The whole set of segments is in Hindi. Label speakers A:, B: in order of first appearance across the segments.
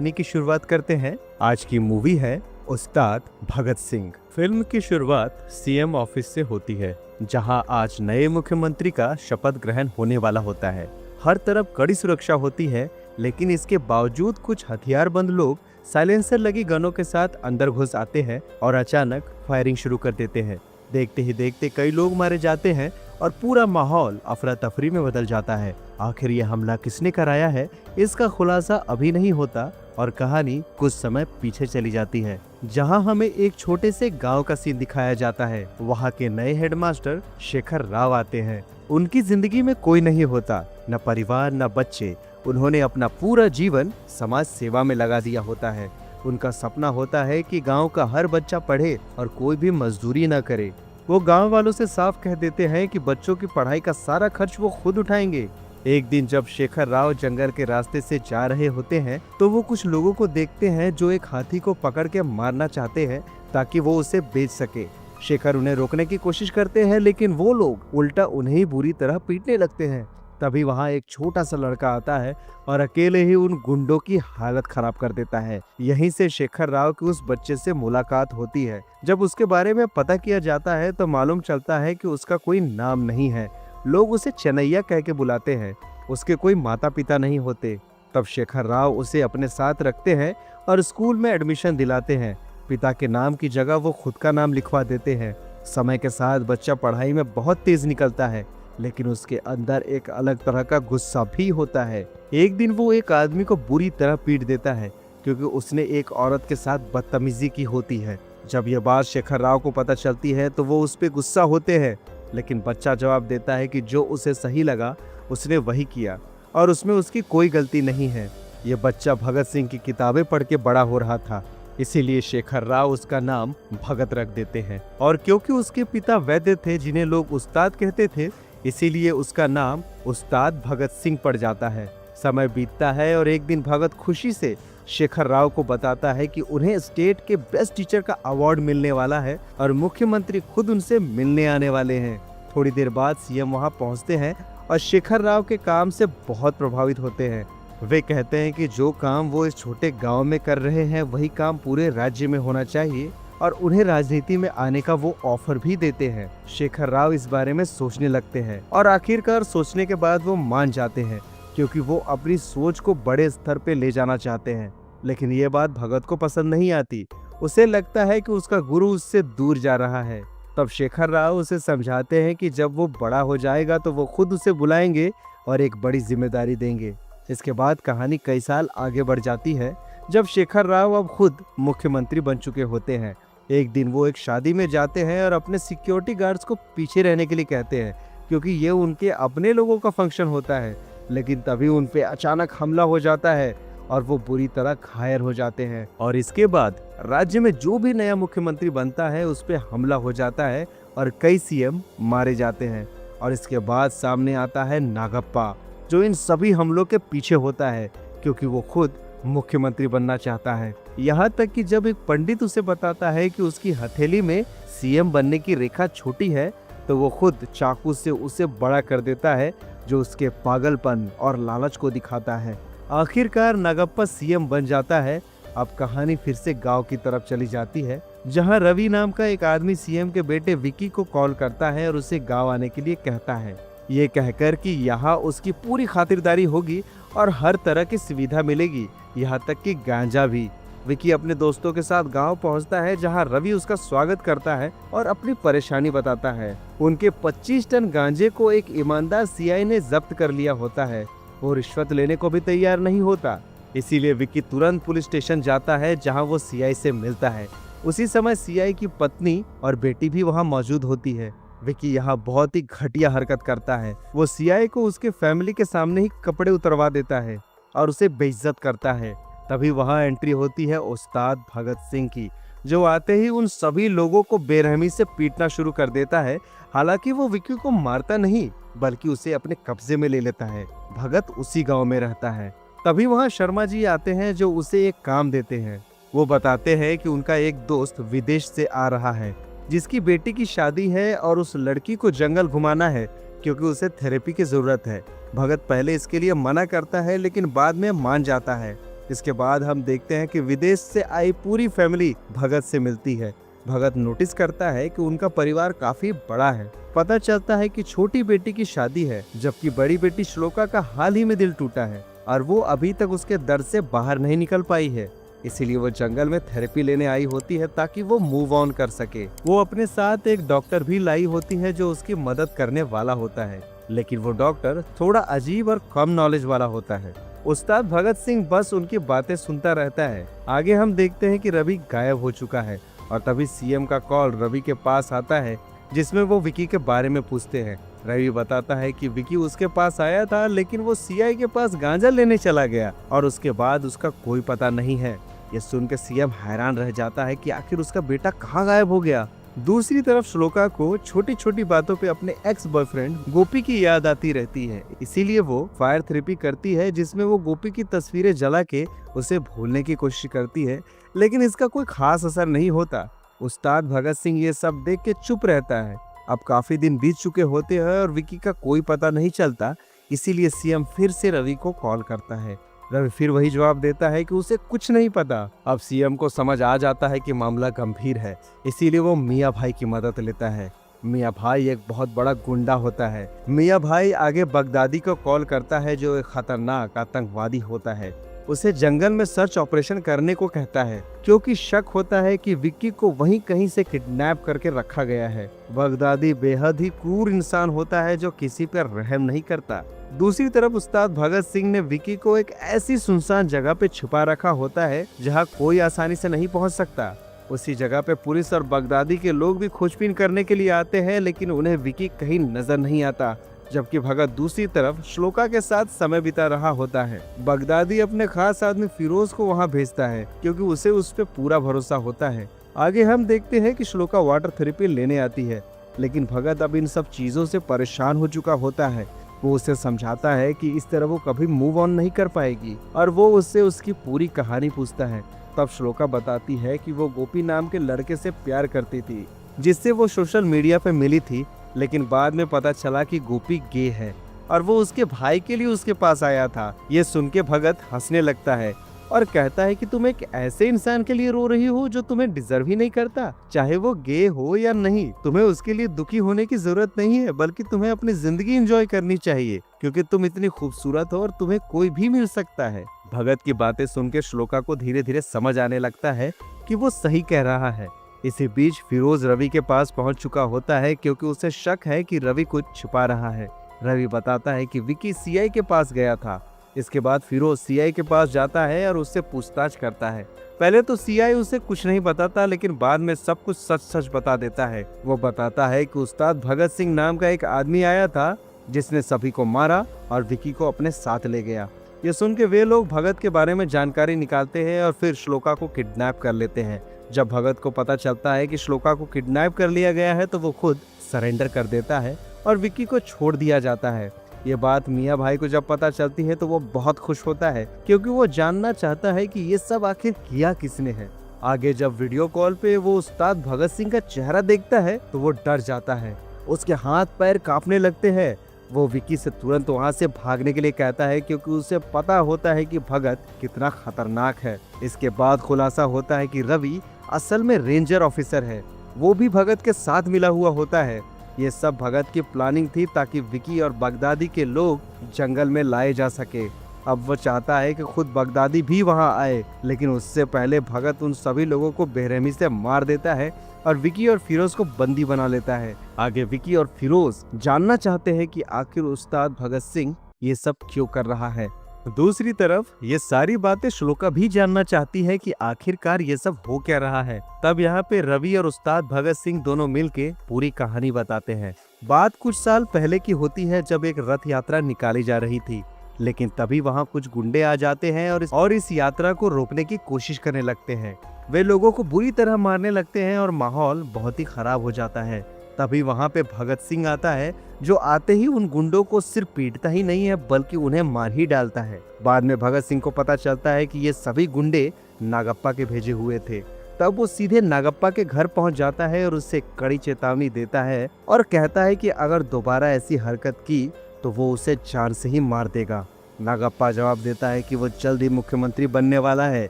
A: कहानी की शुरुआत करते हैं। आज की मूवी है उस्ताद भगत सिंह। फिल्म की शुरुआत सीएम ऑफिस से होती है, जहां आज नए मुख्यमंत्री का शपथ ग्रहण होने वाला होता है। हर तरफ कड़ी सुरक्षा होती है, लेकिन इसके बावजूद कुछ हथियारबंद लोग साइलेंसर लगी गनों के साथ अंदर घुस आते हैं और अचानक फायरिंग शुरू कर देते हैं। देखते ही देखते कई लोग मारे जाते हैं और पूरा माहौल अफरा तफरी में बदल जाता है। आखिर ये हमला किसने कराया है, इसका खुलासा अभी नहीं होता और कहानी कुछ समय पीछे चली जाती है, जहां हमें एक छोटे से गांव का सीन दिखाया जाता है। वहां के नए हेडमास्टर शेखर राव आते हैं। उनकी जिंदगी में कोई नहीं होता, न परिवार न बच्चे। उन्होंने अपना पूरा जीवन समाज सेवा में लगा दिया होता है। उनका सपना होता है कि गांव का हर बच्चा पढ़े और कोई भी मजदूरी न करे। वो गांव वालों से साफ कह देते हैं कि बच्चों की पढ़ाई का सारा खर्च वो खुद उठाएंगे। एक दिन जब शेखर राव जंगल के रास्ते से जा रहे होते हैं, तो वो कुछ लोगों को देखते हैं जो एक हाथी को पकड़ के मारना चाहते हैं ताकि वो उसे बेच सके। शेखर उन्हें रोकने की कोशिश करते हैं, लेकिन वो लोग उल्टा उन्हें बुरी तरह पीटने लगते हैं। तभी वहाँ एक छोटा सा लड़का आता है और अकेले ही उन गुंडों की हालत खराब कर देता है। यहीं से शेखर राव की उस बच्चे से मुलाकात होती है। जब उसके बारे में पता किया जाता है तो मालूम चलता है कि उसका कोई नाम नहीं है। लोग उसे चनैया कह के बुलाते हैं। उसके कोई माता पिता नहीं होते। तब शेखर राव उसे अपने साथ रखते हैं और स्कूल में एडमिशन दिलाते हैं। पिता के नाम की जगह वो खुद का नाम लिखवा देते हैं। समय के साथ बच्चा पढ़ाई में बहुत तेज निकलता है, लेकिन उसके अंदर एक अलग तरह का गुस्सा भी होता है। एक दिन वो एक आदमी को बुरी तरह पीट देता है, क्योंकि उसने एक औरत के साथ बदतमीजी की होती है। जब यह बात शेखर राव को पता चलती है तो वो उस पर गुस्सा होते हैं, लेकिन बच्चा जवाब देता है कि जो उसे सही लगा उसने वही किया और उसमें उसकी कोई गलती नहीं है। ये बच्चा भगत सिंह की किताबें पढ़ के बड़ा हो रहा था, इसीलिए शेखर राव उसका नाम भगत रख देते हैं। और क्योंकि उसके पिता वैद्य थे जिन्हें लोग उस्ताद कहते थे, इसीलिए उसका नाम उस्ताद भगत सिंह पड़ जाता है। समय बीतता है और एक दिन भगत खुशी से शेखर राव को बताता है कि उन्हें स्टेट के बेस्ट टीचर का अवार्ड मिलने वाला है और मुख्यमंत्री खुद उनसे मिलने आने वाले हैं। थोड़ी देर बाद सीएम वहां पहुंचते हैं और शेखर राव के काम से बहुत प्रभावित होते हैं। वे कहते हैं कि जो काम वो इस छोटे गांव में कर रहे हैं वही काम पूरे राज्य में होना चाहिए और उन्हें राजनीति में आने का वो ऑफर भी देते हैं। शेखर राव इस बारे में सोचने लगते हैं और आखिरकार सोचने के बाद वो मान जाते हैं, क्योंकि वो अपनी सोच को बड़े स्तर पे ले जाना चाहते हैं। लेकिन ये बात भगत को पसंद नहीं आती। उसे लगता है कि उसका गुरु उससे दूर जा रहा है। तब शेखर राव उसे समझाते हैं कि जब वो बड़ा हो जाएगा तो वो खुद उसे बुलाएंगे और एक बड़ी जिम्मेदारी देंगे। इसके बाद कहानी कई साल आगे बढ़ जाती है, जब शेखर राव अब खुद मुख्यमंत्री बन चुके होते हैं। एक दिन वो एक शादी में जाते हैं और अपने सिक्योरिटी गार्ड्स को पीछे रहने के लिए कहते हैं, क्योंकि ये उनके अपने लोगों का फंक्शन होता है। लेकिन तभी उन पे अचानक हमला हो जाता है और वो बुरी तरह घायल हो जाते हैं। और इसके बाद राज्य में जो भी नया मुख्यमंत्री बनता है उस पे हमला हो जाता है और कई सीएम मारे जाते हैं। और इसके बाद सामने आता है नागप्पा, जो इन सभी हमलों के पीछे होता है, क्योंकि वो खुद मुख्यमंत्री बनना चाहता है। यहाँ तक कि जब एक पंडित उसे बताता है कि उसकी हथेली में सीएम बनने की रेखा छोटी है, तो वो खुद चाकू से उसे बड़ा कर देता है, जो उसके पागलपन और लालच को दिखाता है। आखिरकार नागप्पा सीएम बन जाता है। अब कहानी फिर से गांव की तरफ चली जाती है, जहां रवि नाम का एक आदमी सीएम के बेटे विकी को कॉल करता है और उसे गांव आने के लिए कहता है, ये कहकर कि यहाँ उसकी पूरी खातिरदारी होगी और हर तरह की सुविधा मिलेगी, यहाँ तक कि गांजा भी। विकी अपने दोस्तों के साथ गांव पहुंचता है, जहां रवि उसका स्वागत करता है और अपनी परेशानी बताता है। उनके 25 टन गांजे को एक ईमानदार सीआई ने जब्त कर लिया होता है। वो रिश्वत लेने को भी तैयार नहीं होता, इसीलिए विकी तुरंत पुलिस स्टेशन जाता है, जहां वो सीआई से मिलता है। उसी समय सीआई की पत्नी और बेटी भी वहां मौजूद होती है। विकी यहाँ बहुत ही घटिया हरकत करता है। वो सीआई को उसके फैमिली के सामने ही कपड़े उतरवा देता है और उसे बेइज्जत करता है। तभी वहाँ एंट्री होती है उस्ताद भगत सिंह की, जो आते ही उन सभी लोगों को बेरहमी से पीटना शुरू कर देता है। हालांकि वो विकी को मारता नहीं, बल्कि उसे अपने कब्जे में ले लेता है। भगत उसी गांव में रहता है। तभी वहाँ शर्मा जी आते हैं, जो उसे एक काम देते हैं। वो बताते हैं कि उनका एक दोस्त विदेश से आ रहा है, जिसकी बेटी की शादी है और उस लड़की को जंगल घुमाना है, क्योंकि उसे थेरेपी की जरूरत है। भगत पहले इसके लिए मना करता है, लेकिन बाद में मान जाता है। इसके बाद हम देखते हैं कि विदेश से आई पूरी फैमिली भगत से मिलती है। भगत नोटिस करता है कि उनका परिवार काफी बड़ा है। पता चलता है कि छोटी बेटी की शादी है, जबकि बड़ी बेटी श्लोका का हाल ही में दिल टूटा है और वो अभी तक उसके दर्द से बाहर नहीं निकल पाई है। इसीलिए वो जंगल में थेरेपी लेने आई होती है ताकि वो मूव ऑन कर सके। वो अपने साथ एक डॉक्टर भी लाई होती है जो उसकी मदद करने वाला होता है, लेकिन वो डॉक्टर थोड़ा अजीब और कम नॉलेज वाला होता है। उस्ताद भगत सिंह बस उनकी बातें सुनता रहता है। आगे हम देखते हैं कि रवि गायब हो चुका है और तभी सीएम का कॉल रवि के पास आता है, जिसमें वो विकी के बारे में पूछते हैं। रवि बताता है कि विकी उसके पास आया था, लेकिन वो सीआई के पास गांजा लेने चला गया और उसके बाद उसका कोई पता नहीं है। ये सुन के सीएम हैरान रह जाता है कि आखिर उसका बेटा कहाँ गायब हो गया। दूसरी तरफ श्लोका को छोटी छोटी बातों पे अपने एक्स बॉयफ्रेंड गोपी की याद आती रहती है। इसीलिए वो फायर थेरेपी करती है, जिसमें वो गोपी की तस्वीरें जला के उसे भूलने की कोशिश करती है, लेकिन इसका कोई खास असर नहीं होता। उस्ताद भगत सिंह ये सब देख के चुप रहता है। अब काफी दिन बीत चुके होते हैं और विकी का कोई पता नहीं चलता। इसीलिए सीएम फिर से रवि को कॉल करता है। रवि फिर वही जवाब देता है कि उसे कुछ नहीं पता। अब सीएम को समझ आ जाता है कि मामला गंभीर है, इसीलिए वो मियाँ भाई की मदद लेता है। मियाँ भाई एक बहुत बड़ा गुंडा होता है। मियाँ भाई आगे बगदादी को कॉल करता है, जो एक खतरनाक आतंकवादी होता है। उसे जंगल में सर्च ऑपरेशन करने को कहता है, क्योंकि शक होता है कि विक्की को वहीं कहीं से किडनैप करके रखा गया है। बगदादी बेहद ही क्रूर इंसान होता है जो किसी पर रहम नहीं करता। दूसरी तरफ उस्ताद भगत सिंह ने विक्की को एक ऐसी सुनसान जगह पे छुपा रखा होता है जहां कोई आसानी से नहीं पहुंच सकता। उसी जगह पे पुलिस और बगदादी के लोग भी खोजबीन करने के लिए आते हैं, लेकिन उन्हें विक्की कहीं नजर नहीं आता। जबकि भगत दूसरी तरफ श्लोका के साथ समय बिता रहा होता है। बगदादी अपने खास आदमी फिरोज को वहां भेजता है, क्योंकि उसे उस पर पूरा भरोसा होता है। आगे हम देखते हैं कि श्लोका वाटर थेरेपी लेने आती है, लेकिन भगत अब इन सब चीजों से परेशान हो चुका होता है। वो उसे समझाता है कि इस तरह वो कभी मूव ऑन नहीं कर पाएगी और वो उससे उसकी पूरी कहानी पूछता है। तब श्लोका बताती है कि वो गोपी नाम के लड़के से प्यार करती थी, जिससे वो सोशल मीडिया पे मिली थी, लेकिन बाद में पता चला कि गोपी गे है और वो उसके भाई के लिए उसके पास आया था। ये सुन के भगत हंसने लगता है और कहता है कि तुम एक ऐसे इंसान के लिए रो रही हो जो तुम्हें डिजर्व ही नहीं करता। चाहे वो गे हो या नहीं, तुम्हें उसके लिए दुखी होने की जरूरत नहीं है, बल्कि तुम्हें अपनी जिंदगी एंजॉय करनी चाहिए, क्योंकि तुम इतनी खूबसूरत हो और तुम्हें कोई भी मिल सकता है। भगत की बातें सुन के श्लोका को धीरे धीरे समझ आने लगता है कि वो सही कह रहा है। इसी बीच फिरोज रवि के पास पहुंच चुका होता है, क्योंकि उसे शक है कि रवि कुछ छुपा रहा है। रवि बताता है कि विकी सीआई के पास गया था। इसके बाद फिरोज सीआई के पास जाता है और उससे पूछताछ करता है। पहले तो सीआई उसे कुछ नहीं बताता, लेकिन बाद में सब कुछ सच सच बता देता है। वो बताता है कि उस्ताद भगत सिंह नाम का एक आदमी आया था, जिसने सभी को मारा और विकी को अपने साथ ले गया। ये सुन के वे लोग भगत के बारे में जानकारी निकालते हैं और फिर श्लोका को किडनैप कर लेते हैं। जब भगत को पता चलता है कि श्लोका को किडनैप कर लिया गया है, तो वो खुद सरेंडर कर देता है और विक्की को छोड़ दिया जाता है। ये बात मियाँ भाई को जब पता चलती है तो वो बहुत खुश होता है, क्योंकि वो जानना चाहता है कि ये सब आखिर किया किसने है। आगे जब वीडियो कॉल पे वो उस्ताद भगत सिंह का चेहरा देखता है तो वो डर जाता है। उसके हाथ पैर कांपने लगते हैं। वो विक्की से तुरंत वहाँ से भागने के लिए कहता है, क्योंकि उसे पता होता है कि भगत कितना खतरनाक है। इसके बाद खुलासा होता है कि रवि असल में रेंजर ऑफिसर है, वो भी भगत के साथ मिला हुआ होता है। ये सब भगत की प्लानिंग थी ताकि विकी और बगदादी के लोग जंगल में लाए जा सके। अब वो चाहता है कि खुद बगदादी भी वहां आए, लेकिन उससे पहले भगत उन सभी लोगों को बेरहमी से मार देता है और विकी और फिरोज को बंदी बना लेता है। आगे विकी और फिरोज जानना चाहते हैं कि आखिर उस्ताद भगत सिंह ये सब क्यों कर रहा है। दूसरी तरफ ये सारी बातें श्लोका भी जानना चाहती है कि आखिरकार ये सब हो क्या रहा है। तब यहाँ पे रवि और उस्ताद भगत सिंह दोनों मिलके पूरी कहानी बताते हैं। बात कुछ साल पहले की होती है, जब एक रथ यात्रा निकाली जा रही थी, लेकिन तभी वहाँ कुछ गुंडे आ जाते हैं और इस यात्रा को रोकने की कोशिश करने लगते हैं। वे लोगों को बुरी तरह मारने लगते हैं और माहौल बहुत ही खराब हो जाता है। तभी वहाँ पे भगत सिंह आता है, जो आते ही उन गुंडों को सिर्फ पीटता ही नहीं है, बल्कि उन्हें मार ही डालता है। बाद में भगत सिंह को पता चलता है कि ये सभी गुंडे नागप्पा के भेजे हुए थे। तब वो सीधे नागप्पा के घर पहुंच जाता है और उससे कड़ी चेतावनी देता है और कहता है कि अगर दोबारा ऐसी हरकत की तो वो उसे जान से ही मार देगा। नागप्पा जवाब देता है कि वो जल्द ही मुख्यमंत्री बनने वाला है,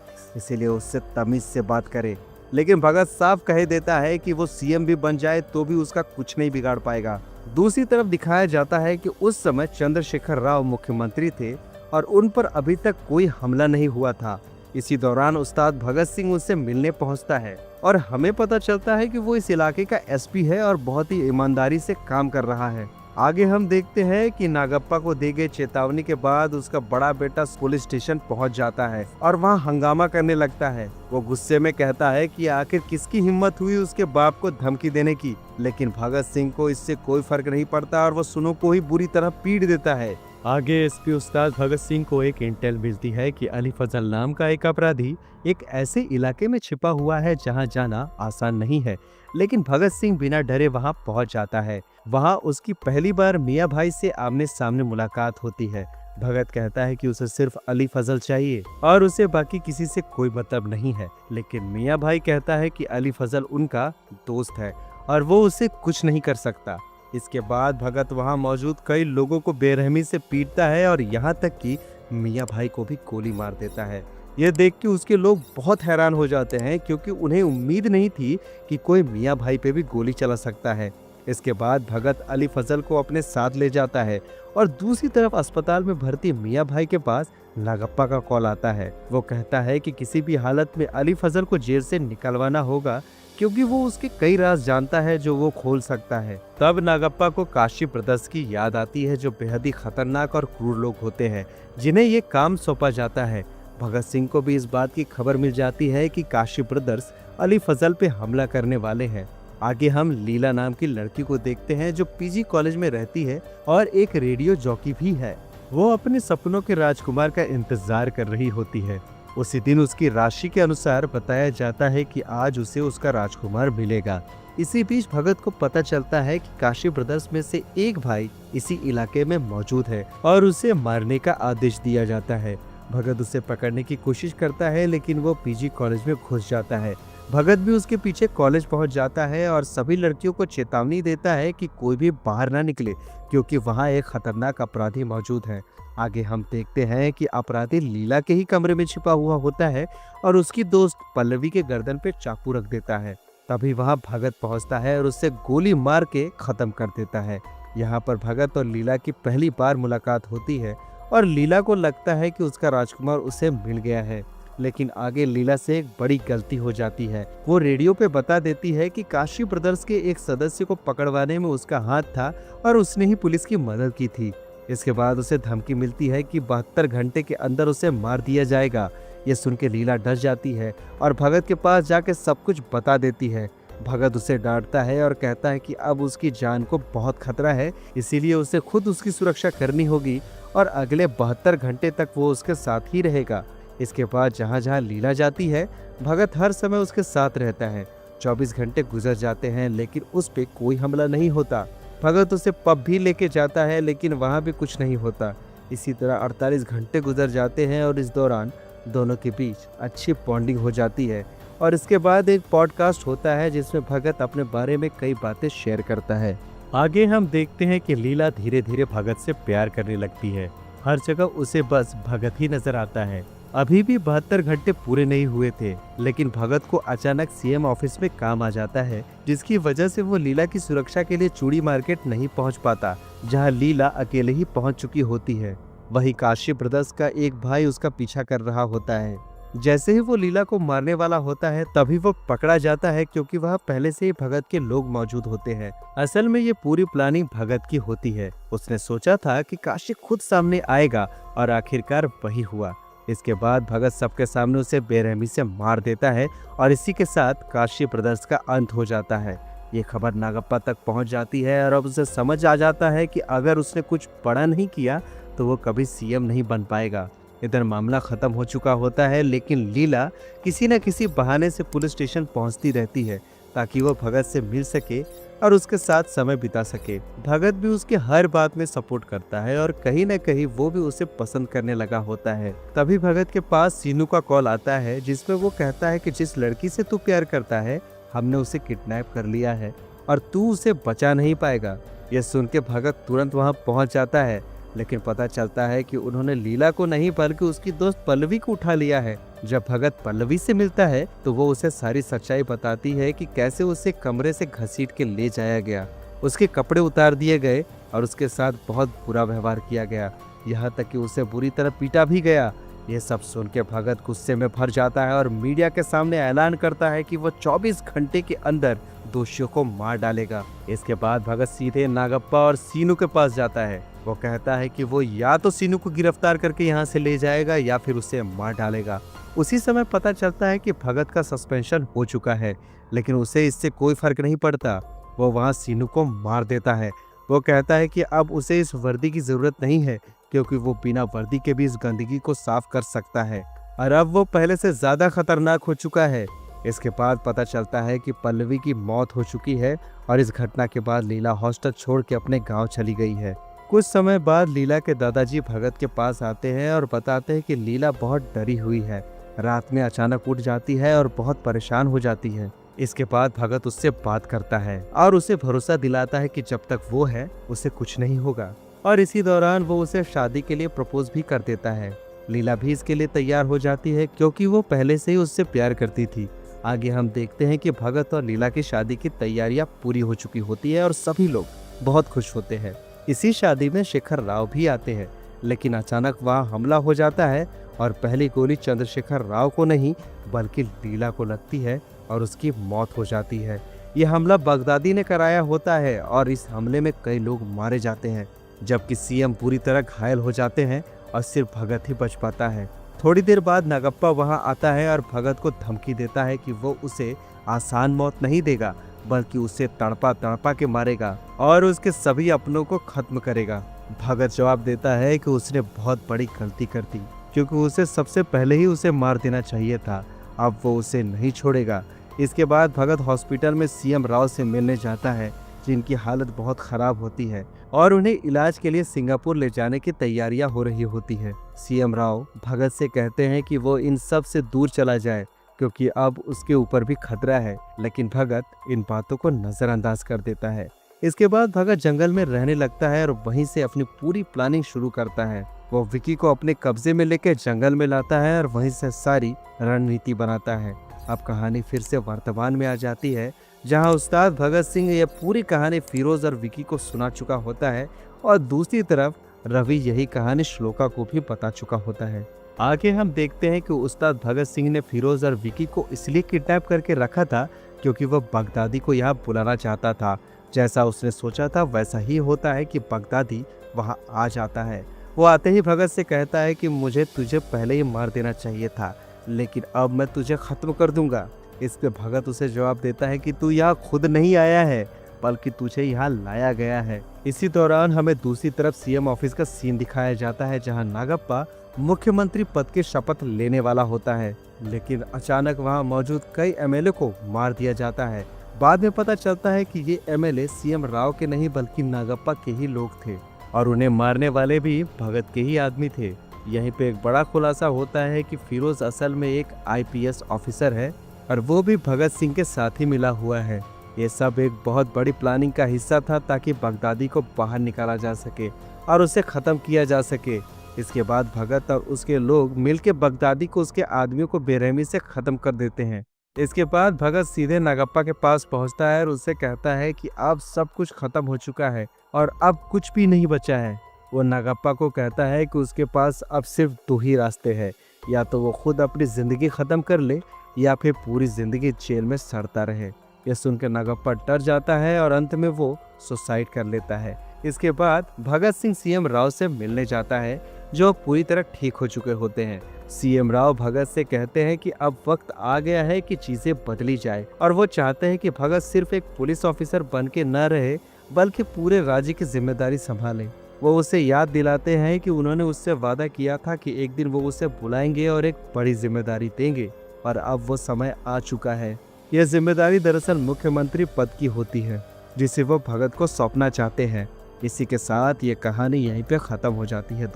A: इसीलिए उससे तमीज से बात करे। लेकिन भगत साफ कह देता है कि वो सीएम भी बन जाए तो भी उसका कुछ नहीं बिगाड़ पाएगा। दूसरी तरफ दिखाया जाता है कि उस समय चंद्रशेखर राव मुख्यमंत्री थे और उन पर अभी तक कोई हमला नहीं हुआ था। इसी दौरान उस्ताद भगत सिंह उनसे मिलने पहुंचता है और हमें पता चलता है कि वो इस इलाके का एसपी है और बहुत ही ईमानदारी से काम कर रहा है। आगे हम देखते हैं कि नागप्पा को दी गई चेतावनी के बाद उसका बड़ा बेटा पुलिस स्टेशन पहुंच जाता है और वहां हंगामा करने लगता है। वो गुस्से में कहता है कि आखिर किसकी हिम्मत हुई उसके बाप को धमकी देने की, लेकिन भगत सिंह को इससे कोई फर्क नहीं पड़ता और वो सुनो को ही बुरी तरह पीट देता है। आगे एसपी उस्ताद भगत सिंह को एक इंटेल मिलती है कि अली फजल नाम का एक अपराधी एक ऐसे इलाके में छिपा हुआ है जहां जाना आसान नहीं है, लेकिन भगत सिंह बिना डरे वहां पहुंच जाता है। वहां उसकी पहली बार मियां भाई से आमने सामने मुलाकात होती है। भगत कहता है कि उसे सिर्फ अली फजल चाहिए और उसे बाकी किसी से कोई मतलब नहीं है, लेकिन मियां भाई कहता है कि अली फजल उनका दोस्त है और वो उसे कुछ नहीं कर सकता। इसके बाद भगत वहां मौजूद कई लोगों को बेरहमी से पीटता है और यहाँ तक कि मियां भाई को भी गोली मार देता है। यह देख के उसके लोग बहुत हैरान हो जाते हैं क्योंकि उन्हें उम्मीद नहीं थी कि कोई मियां भाई पे भी गोली चला सकता है। इसके बाद भगत अली फजल को अपने साथ ले जाता है और दूसरी तरफ अस्पताल में भर्ती मियां भाई के पास नागप्पा का कॉल आता है। वो कहता है कि किसी भी हालत में अली फजल को जेल से निकलवाना होगा क्योंकि वो उसके कई राज जानता है जो वो खोल सकता है। तब नागप्पा को काशी ब्रदर्स की याद आती है जो बेहद ही खतरनाक और क्रूर लोग होते हैं जिन्हें ये काम सौंपा जाता है। भगत सिंह को भी इस बात की खबर मिल जाती है कि काशी ब्रदर्स अली फजल पे हमला करने वाले हैं। आगे हम लीला नाम की लड़की को देखते हैं जो पीजी कॉलेज में रहती है और एक रेडियो जॉकी भी है। वो अपने सपनों के राजकुमार का इंतजार कर रही होती है। उसी दिन उसकी राशि के अनुसार बताया जाता है कि आज उसे उसका राजकुमार मिलेगा। इसी बीच भगत को पता चलता है कि काशी ब्रदर्स में से एक भाई इसी इलाके में मौजूद है और उसे मारने का आदेश दिया जाता है। भगत उसे पकड़ने की कोशिश करता है लेकिन वो पीजी कॉलेज में घुस जाता है। भगत भी उसके पीछे कॉलेज पहुंच जाता है और सभी लड़कियों को चेतावनी देता है कि कोई भी बाहर ना निकले क्योंकि वहां एक खतरनाक अपराधी मौजूद है। आगे हम देखते हैं कि अपराधी लीला के ही कमरे में छिपा हुआ होता है और उसकी दोस्त पल्लवी के गर्दन पे चाकू रख देता है। तभी वहां भगत पहुंचता है और उससे गोली मार के खत्म कर देता है। यहाँ पर भगत और लीला की पहली बार मुलाकात होती है और लीला को लगता है कि उसका राजकुमार उसे मिल गया है, लेकिन आगे लीला से एक बड़ी गलती हो जाती है। वो रेडियो पे बता देती है कि काशी ब्रदर्स के एक सदस्य को पकड़वाने में उसका हाथ था और उसने ही पुलिस की मदद की थी। इसके बाद उसे धमकी मिलती है कि 72 घंटे के अंदर उसे मार दिया जाएगा। ये सुन के लीला डर जाती है और भगत के पास जाके सब कुछ बता देती है। भगत उसे डांटता है और कहता है कि अब उसकी जान को बहुत खतरा है, इसीलिए उसे खुद उसकी सुरक्षा करनी होगी और अगले 72 घंटे तक वो उसके साथ ही रहेगा। इसके बाद जहाँ जहाँ लीला जाती है भगत हर समय उसके साथ रहता है। 24 घंटे गुजर जाते हैं लेकिन उस पे कोई हमला नहीं होता। भगत उसे पब भी लेके जाता है लेकिन वहाँ भी कुछ नहीं होता। इसी तरह 48 घंटे गुजर जाते हैं और इस दौरान दोनों के बीच अच्छी बॉन्डिंग हो जाती है और इसके बाद एक पॉडकास्ट होता है जिसमें भगत अपने बारे में कई बातें शेयर करता है। आगे हम देखते हैं कि लीला धीरे धीरे भगत से प्यार करने लगती है। हर जगह उसे बस भगत ही नजर आता है। अभी भी 72 घंटे पूरे नहीं हुए थे लेकिन भगत को अचानक सीएम ऑफिस में काम आ जाता है जिसकी वजह से वो लीला की सुरक्षा के लिए चूड़ी मार्केट नहीं पहुंच पाता जहां लीला अकेले ही पहुंच चुकी होती है। वही काशी ब्रदर्स का एक भाई उसका पीछा कर रहा होता है। जैसे ही वो लीला को मारने वाला होता है तभी वो पकड़ा जाता है क्योंकि वह पहले से ही भगत के लोग मौजूद होते हैं। असल में ये पूरी प्लानिंग भगत की होती है। उसने सोचा था कि काशी खुद सामने आएगा और आखिरकार वही हुआ। इसके बाद भगत सबके सामने उसे बेरहमी से मार देता है और इसी के साथ काशी ब्रदर्स का अंत हो जाता है। ये खबर नागप्पा तक पहुंच जाती है और अब उसे समझ आ जाता है कि अगर उसने कुछ बड़ा नहीं किया तो वो कभी सीएम नहीं बन पाएगा। इधर मामला खत्म हो चुका होता है लेकिन लीला किसी न किसी बहाने से पुलिस स्टेशन पहुंचती रहती है ताकि वो भगत से मिल सके और उसके साथ समय बिता सके। भगत भी उसके हर बात में सपोर्ट करता है और कहीं न कहीं वो भी उसे पसंद करने लगा होता है। तभी भगत के पास सीनू का कॉल आता है जिसमें वो कहता है कि जिस लड़की से तू प्यार करता है हमने उसे किडनैप कर लिया है और तू उसे बचा नहीं पाएगा। यह सुन के भगत तुरंत वहाँ पहुँच जाता है लेकिन पता चलता है कि उन्होंने लीला को नहीं बल्कि उसकी दोस्त पल्लवी को उठा लिया है। जब भगत पल्लवी से मिलता है तो वो उसे सारी सच्चाई बताती है कि कैसे उसे कमरे से घसीट के ले जाया गया, उसके कपड़े उतार दिए गए और उसके साथ बहुत बुरा व्यवहार किया गया, यहाँ तक कि उसे बुरी तरह पीटा भी गया। ये सब सुन के भगत गुस्से में भर जाता है और मीडिया के सामने ऐलान करता है कि वो 24 घंटे के अंदर दोषियों को मार डालेगा। इसके बाद भगत सीधे नागप्पा और सीनू के पास जाता है। वो कहता है कि वो या तो सीनू को गिरफ्तार करके यहाँ से ले जाएगा या फिर उसे मार डालेगा। उसी समय पता चलता है कि भगत का सस्पेंशन हो चुका है, लेकिन उसे इससे कोई फर्क नहीं पड़ता। वो वहाँ सीनू को मार देता है। वो कहता है कि अब उसे इस वर्दी की जरूरत नहीं है क्योंकि वो बिना वर्दी के भी इस गंदगी को साफ कर सकता है और अब वो पहले से ज्यादा खतरनाक हो चुका है। इसके बाद पता चलता है कि पल्लवी की मौत हो चुकी है और इस घटना के बाद लीला हॉस्टल छोड़ के अपने गांव चली गई है। कुछ समय बाद लीला के दादाजी भगत के पास आते हैं और बताते हैं कि लीला बहुत डरी हुई है, रात में अचानक उठ जाती है और बहुत परेशान हो जाती है। इसके बाद भगत उससे बात करता है और उसे भरोसा दिलाता है कि जब तक वो है उसे कुछ नहीं होगा और इसी दौरान वो उसे शादी के लिए प्रपोज भी कर देता है। लीला भी इसके लिए तैयार हो जाती है क्योंकि वो पहले से ही उससे प्यार करती थी। आगे हम देखते हैं कि भगत और लीला की शादी की तैयारियां पूरी हो चुकी होती है और सभी लोग बहुत खुश होते हैं। इसी शादी में शेखर राव भी आते हैं, लेकिन अचानक वहाँ हमला हो जाता है और पहली गोली चंद्रशेखर राव को नहीं बल्कि लीला को लगती है और उसकी मौत हो जाती है। यह हमला बगदादी ने कराया होता है और इस हमले में कई लोग मारे जाते हैं, जबकि सीएम पूरी तरह घायल हो जाते हैं और सिर्फ भगत ही बच पाता है। थोड़ी देर बाद नागप्पा वहां आता है और भगत को धमकी देता है कि वो उसे आसान मौत नहीं देगा बल्कि उसे तड़पा तड़पा के मारेगा और उसके सभी अपनों को खत्म करेगा। भगत जवाब देता है कि उसने बहुत बड़ी गलती कर दी क्योंकि उसे सबसे पहले ही उसे मार देना चाहिए था, अब वो उसे नहीं छोड़ेगा। इसके बाद भगत हॉस्पिटल में सीएम राव से मिलने जाता है, जिनकी हालत बहुत खराब होती है और उन्हें इलाज के लिए सिंगापुर ले जाने की तैयारियां हो रही होती है। सीएम राव भगत से कहते हैं कि वो इन सब से दूर चला जाए क्योंकि अब उसके ऊपर भी खतरा है, लेकिन भगत इन बातों को नजरअंदाज कर देता है। इसके बाद भगत जंगल में रहने लगता है और वहीं से अपनी पूरी प्लानिंग शुरू करता है। वो विकी को अपने कब्जे में लेकर जंगल में लाता है और वहीं से सारी रणनीति बनाता है। अब कहानी फिर से वर्तमान में आ जाती है, जहां उस्ताद भगत सिंह यह पूरी कहानी फिरोज और विकी को सुना चुका होता है और दूसरी तरफ रवि यही कहानी श्लोका को भी बता चुका होता है। आगे हम देखते हैं कि उस्ताद भगत सिंह ने फिरोज और विकी को इसलिए किडनैप करके रखा था क्योंकि वह बगदादी को यहाँ बुलाना चाहता था। जैसा उसने सोचा था वैसा ही होता है कि बगदादी वहाँ आ जाता है। वो आते ही भगत से कहता है कि मुझे तुझे पहले ही मार देना चाहिए था, लेकिन अब मैं तुझे खत्म कर दूंगा। इस पे भगत उसे जवाब देता है कि तू यहाँ खुद नहीं आया है बल्कि तुझे यहाँ लाया गया है। इसी दौरान हमें दूसरी तरफ सीएम ऑफिस का सीन दिखाया जाता है, जहाँ नागप्पा मुख्यमंत्री पद की शपथ लेने वाला होता है, लेकिन अचानक वहाँ मौजूद कई एमएलए को मार दिया जाता है। बाद में पता चलता है कि ये एमएलए सीएम राव के नहीं बल्कि नागप्पा के ही लोग थे और उन्हें मारने वाले भी भगत के ही आदमी थे। यहीं पे एक बड़ा खुलासा होता है कि फिरोज असल में एक आईपीएस ऑफिसर है और वो भी भगत सिंह के साथ ही मिला हुआ है। ये सब एक बहुत बड़ी प्लानिंग का हिस्सा था ताकि बगदादी को बाहर निकाला जा सके और उसे खत्म किया जा सके। इसके बाद भगत और उसके लोग मिलकर बगदादी को उसके आदमियों को बेरहमी से खत्म कर देते हैं। इसके बाद भगत सीधे नागप्पा के पास पहुंचता है और उससे कहता है कि अब सब कुछ खत्म हो चुका है और अब कुछ भी नहीं बचा है। वो नागप्पा को कहता है कि उसके पास अब सिर्फ दो ही रास्ते हैं, या तो वो खुद अपनी जिंदगी खत्म कर ले या फिर पूरी जिंदगी जेल में सड़ता रहे। यह सुनकर नागप्पा डर जाता है और अंत में वो सुसाइड कर लेता है। इसके बाद भगत सिंह सीएम राव से मिलने जाता है, जो पूरी तरह ठीक हो चुके होते हैं। सीएम राव भगत से कहते हैं कि अब वक्त आ गया है कि चीजें बदली जाए और वो चाहते हैं कि भगत सिर्फ एक पुलिस ऑफिसर बन के न रहे बल्कि पूरे राज्य की जिम्मेदारी संभाले। वो उसे याद दिलाते हैं कि उन्होंने उससे वादा किया था कि एक दिन वो उसे बुलाएंगे और एक बड़ी जिम्मेदारी देंगे और अब वो समय आ चुका है। यह जिम्मेदारी दरअसल मुख्यमंत्री पद की होती है, जिसे वो भगत को सौंपना चाहते हैं। इसी के साथ ये कहानी यहीं पे खत्म हो जाती है।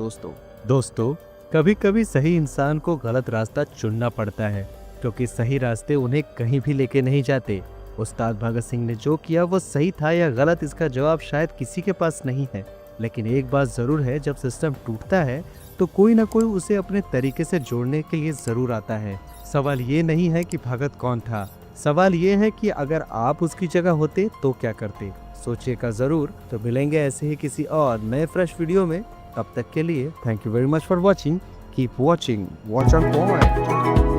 A: दोस्तों कभी कभी सही इंसान को गलत रास्ता चुनना पड़ता है क्योंकि सही रास्ते उन्हें कहीं भी लेके नहीं जाते। उस्ताद भगत सिंह ने जो किया वो सही था या गलत, इसका जवाब शायद किसी के पास नहीं है, लेकिन एक बात जरूर है, जब सिस्टम टूटता है तो कोई ना कोई उसे अपने तरीके से जोड़ने के लिए जरूर आता है। सवाल ये नहीं है कि भगत कौन था, सवाल ये है कि अगर आप उसकी जगह होते तो क्या करते। सोचिएगा जरूर। तो मिलेंगे ऐसे ही किसी और नए फ्रेश वीडियो में। तब तक के लिए thank you very much for watching. Keep watching, watch on point.